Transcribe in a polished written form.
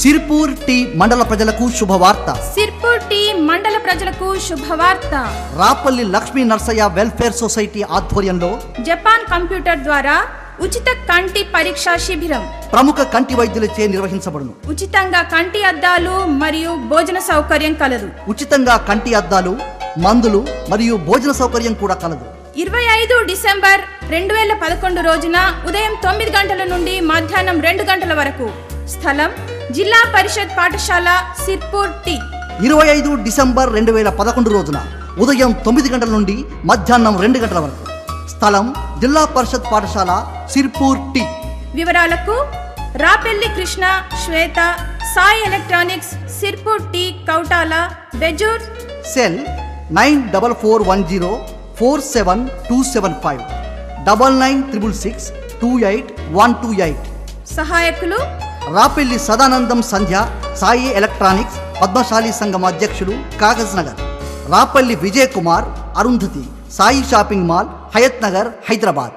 Sirpur tea మండల ప్రజలకు శుభవార్త. సిర్పూర్ టీ మండల ప్రజలకు శుభవార్త. రాపల్లి లక్ష్మీ నర్సయ్య వెల్ఫేర్ సొసైటీ ఆధ్వర్యంలో జపాన్ కంప్యూటర్ ద్వారా ఉచిత కంటి పరీక్షా శిబిరం ప్రముఖ కంటి వైద్యులచే నిర్వహించబడును. ఉచితంగా కంటి అద్దాలు మరియు భోజన సౌకర్యం కలదు. ఉచితంగా కంటి అద్దాలు, మందులు మరియు భోజన సౌకర్యం కూడా కలదు. 25 డిసెంబర్ 2011 రోజున ఉదయం 9 గంటల నుండి మధ్యాహ్నం 2 గంటల వరకు. స్థలం జిల్లా పరిషత్ పాఠశాల సిర్పూర్ టీ. 25 డిసెంబర్ 2011 రోజున ఉదయం 9 గంటల నుండి మధ్యాహ్నం 2 గంటల వరకు. స్థలం జిల్లా పరిషత్ పాఠశాల సిర్పూర్ టీ. వివరాలకు Rapelli Krishna, Shweta, Sai electronics, Sirpur T, Kautala, Bejjur. Cell 9440472275 9966628128. సహాయకులు రాపెల్లి సదానందం సంధ్య, సాయి ఎలక్ట్రానిక్స్, పద్మశాలి సంఘం అధ్యక్షులు, కాగజ్ నగర్. Rapalli Vijay Kumar, Arundhati, Sai shopping mall, Hayat Nagar, Hyderabad.